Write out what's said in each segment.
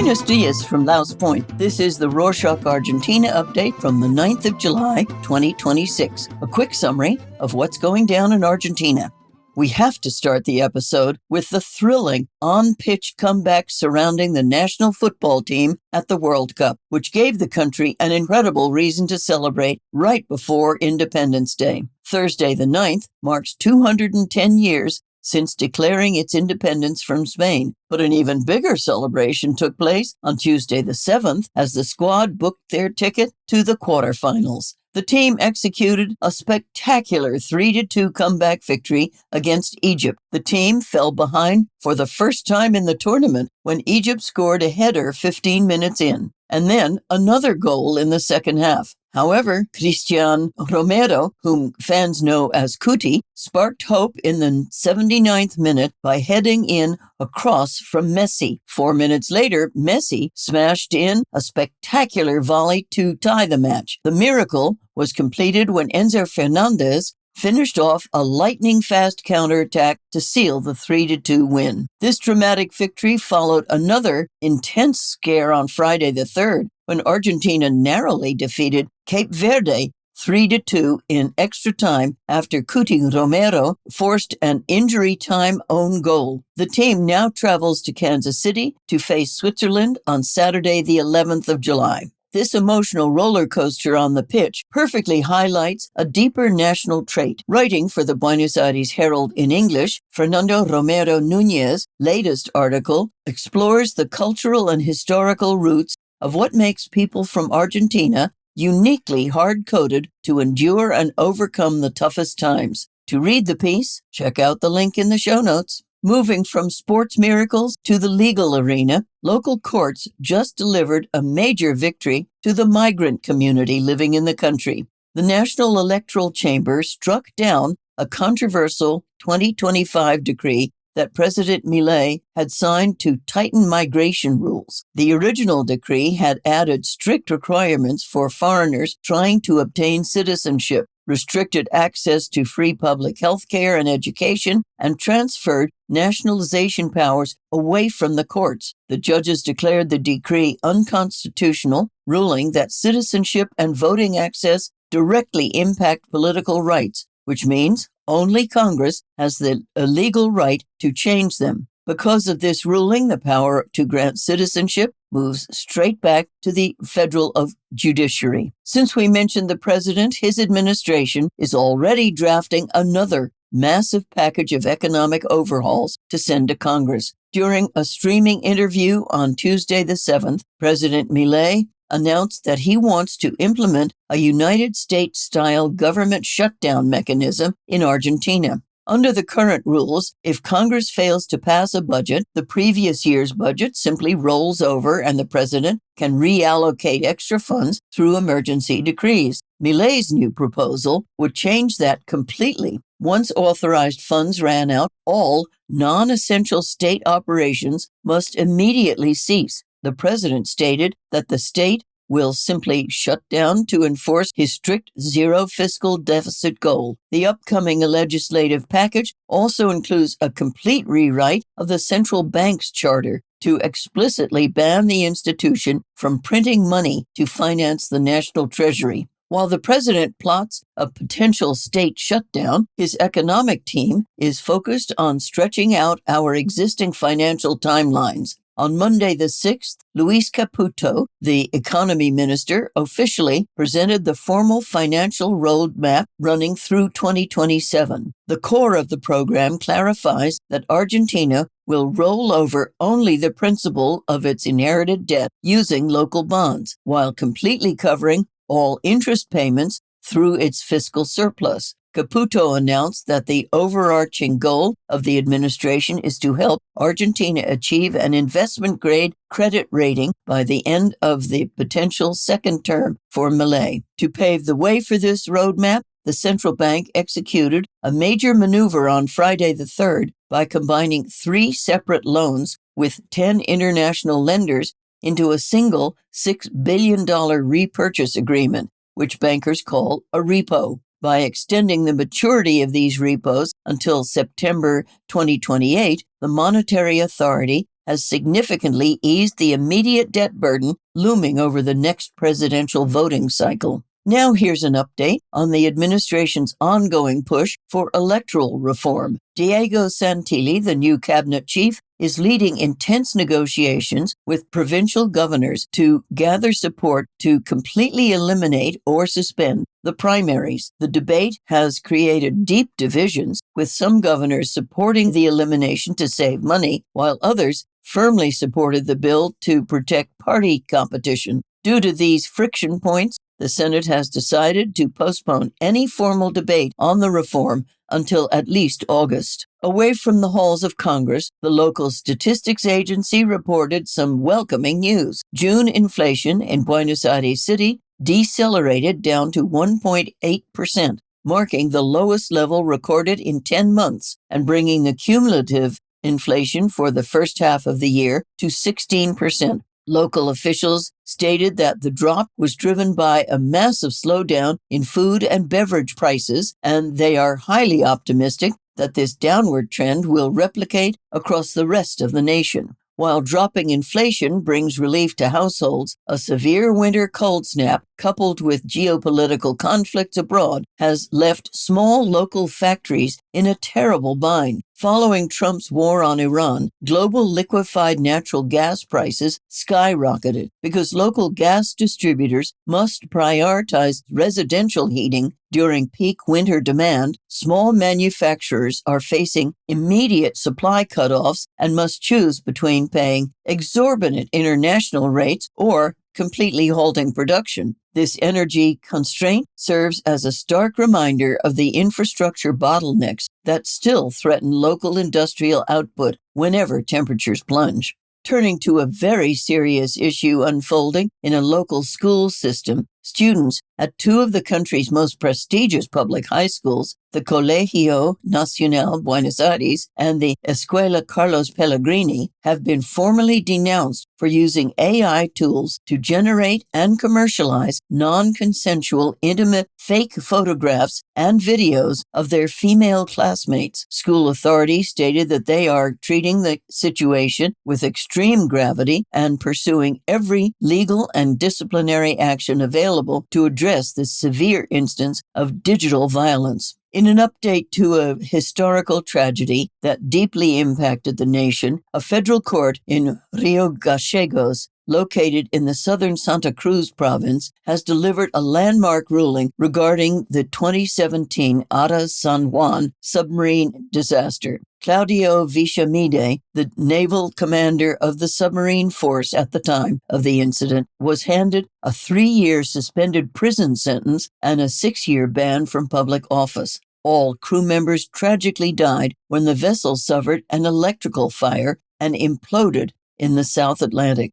Buenos dias from Laos Point. This is the Rorschach Argentina update from the 9th of July, 2026. A quick summary of what's going down in Argentina. We have to start the episode with the thrilling on-pitch comeback surrounding the national football team at the World Cup, which gave the country an incredible reason to celebrate right before Independence Day. Thursday the 9th marks 210 years since declaring its independence from Spain, but an even bigger celebration took place on Tuesday the 7th as the squad booked their ticket to the quarterfinals. The team executed a spectacular 3-2 comeback victory against Egypt. The team fell behind for the first time in the tournament when Egypt scored a header 15 minutes in, and then another goal in the second half. However, Fernando Romero, whom fans know as Cuti, sparked hope in the 79th minute by heading in a cross from Messi. 4 minutes later, Messi smashed in a spectacular volley to tie the match. The miracle was completed when Enzo Fernandez finished off a lightning-fast counterattack to seal the 3-2 win. This dramatic victory followed another intense scare on Friday the 3rd when Argentina narrowly defeated Cape Verde 3-2 in extra time after Cuti Romero forced an injury-time own goal. The team now travels to Kansas City to face Switzerland on Saturday the 11th of July. This emotional roller coaster on the pitch perfectly highlights a deeper national trait. Writing for the Buenos Aires Herald in English, Fernando Romero Nuñez' latest article explores the cultural and historical roots of what makes people from Argentina uniquely hard-coded to endure and overcome the toughest times. To read the piece, check out the link in the show notes. Moving from sports miracles to the legal arena, local courts just delivered a major victory to the migrant community living in the country. The National Electoral Chamber struck down a controversial 2025 decree that President Milei had signed to tighten migration rules. The original decree had added strict requirements for foreigners trying to obtain citizenship, restricted access to free public health care and education, and transferred nationalization powers away from the courts. The judges declared the decree unconstitutional, ruling that citizenship and voting access directly impact political rights, which means only Congress has the legal right to change them. Because of this ruling, the power to grant citizenship moves straight back to the federal judiciary. Since we mentioned the president, his administration is already drafting another massive package of economic overhauls to send to Congress. During a streaming interview on Tuesday the 7th, President Milei announced that he wants to implement a United States-style government shutdown mechanism in Argentina. Under the current rules, if Congress fails to pass a budget, the previous year's budget simply rolls over and the president can reallocate extra funds through emergency decrees. Milei's new proposal would change that completely. Once authorized funds ran out, all non-essential state operations must immediately cease. The president stated that the state will simply shut down to enforce his strict zero fiscal deficit goal. The upcoming legislative package also includes a complete rewrite of the central bank's charter to explicitly ban the institution from printing money to finance the national treasury. While the president plots a potential state shutdown, his economic team is focused on stretching out our existing financial timelines. On Monday the 6th, Luis Caputo, the economy minister, officially presented the formal financial roadmap running through 2027. The core of the program clarifies that Argentina will roll over only the principal of its inherited debt using local bonds, while completely covering all interest payments through its fiscal surplus. Caputo announced that the overarching goal of the administration is to help Argentina achieve an investment-grade credit rating by the end of the potential second term for Milei. To pave the way for this roadmap, the central bank executed a major maneuver on Friday the 3rd by combining 3 separate loans with 10 international lenders into a single $6 billion repurchase agreement, which bankers call a repo. By extending the maturity of these repos until September 2028, the Monetary Authority has significantly eased the immediate debt burden looming over the next presidential voting cycle. Now here's an update on the administration's ongoing push for electoral reform. Diego Santilli, the new cabinet chief, is leading intense negotiations with provincial governors to gather support to completely eliminate or suspend the primaries. The debate has created deep divisions, with some governors supporting the elimination to save money, while others firmly supported the bill to protect party competition. Due to these friction points, the Senate has decided to postpone any formal debate on the reform until at least August. Away from the halls of Congress, the local statistics agency reported some welcoming news. June inflation in Buenos Aires City decelerated down to 1.8%, marking the lowest level recorded in 10 months and bringing the cumulative inflation for the first half of the year to 16%. Local officials stated that the drop was driven by a massive slowdown in food and beverage prices, and they are highly optimistic that this downward trend will replicate across the rest of the nation. While dropping inflation brings relief to households, a severe winter cold snap, coupled with geopolitical conflicts abroad, has left small local factories in a terrible bind. Following Trump's war on Iran, global liquefied natural gas prices skyrocketed because local gas distributors must prioritize residential heating during peak winter demand. Small manufacturers are facing immediate supply cutoffs and must choose between paying exorbitant international rates or completely halting production. This energy constraint serves as a stark reminder of the infrastructure bottlenecks that still threaten local industrial output whenever temperatures plunge. Turning to a very serious issue unfolding in a local school system, students at two of the country's most prestigious public high schools, the Colegio Nacional Buenos Aires and the Escuela Carlos Pellegrini, have been formally denounced for using AI tools to generate and commercialize non-consensual, intimate fake photographs and videos of their female classmates. School authorities stated that they are treating the situation with extreme gravity and pursuing every legal and disciplinary action available to address this severe instance of digital violence. In an update to a historical tragedy that deeply impacted the nation, a federal court in Rio Gallegos, located in the southern Santa Cruz province, has delivered a landmark ruling regarding the 2017 Ara San Juan submarine disaster. Claudio Vichamide, the naval commander of the submarine force at the time of the incident, was handed a 3-year suspended prison sentence and a 6-year ban from public office. All crew members tragically died when the vessel suffered an electrical fire and imploded in the South Atlantic.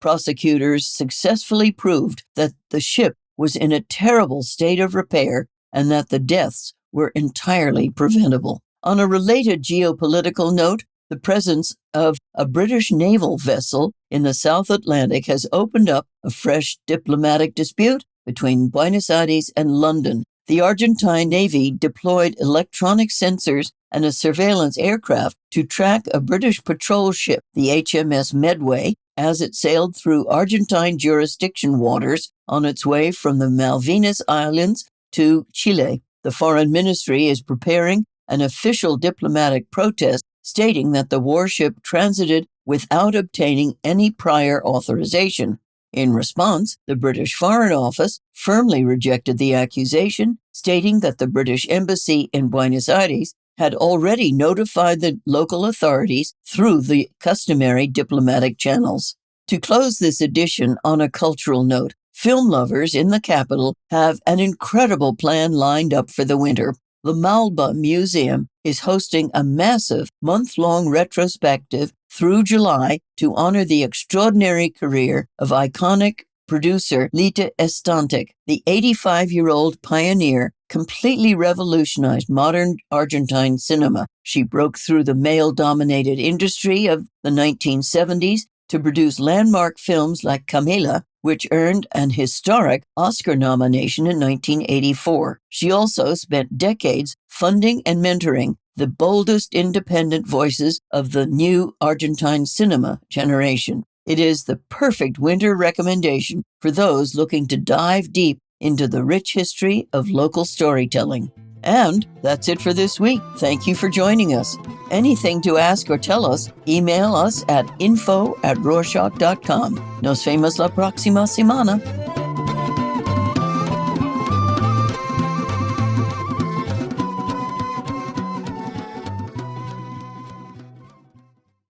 Prosecutors successfully proved that the ship was in a terrible state of repair and that the deaths were entirely preventable. On a related geopolitical note, the presence of a British naval vessel in the South Atlantic has opened up a fresh diplomatic dispute between Buenos Aires and London. The Argentine Navy deployed electronic sensors and a surveillance aircraft to track a British patrol ship, the HMS Medway, as it sailed through Argentine jurisdiction waters on its way from the Malvinas Islands to Chile. The Foreign Ministry is preparing an official diplomatic protest stating that the warship transited without obtaining any prior authorization. In response, the British Foreign Office firmly rejected the accusation, stating that the British Embassy in Buenos Aires had already notified the local authorities through the customary diplomatic channels. To close this edition on a cultural note, film lovers in the capital have an incredible plan lined up for the winter. The Malba Museum is hosting a massive month-long retrospective through July to honor the extraordinary career of iconic producer Lita Estantic. The 85-year-old pioneer completely revolutionized modern Argentine cinema. She broke through the male-dominated industry of the 1970s to produce landmark films like Camila, which earned an historic Oscar nomination in 1984. She also spent decades funding and mentoring the boldest independent voices of the new Argentine cinema generation. It is the perfect winter recommendation for those looking to dive deep into the rich history of local storytelling. And that's it for this week. Thank you for joining us. Anything to ask or tell us, email us at info@rorschach.com. Nos vemos la próxima semana.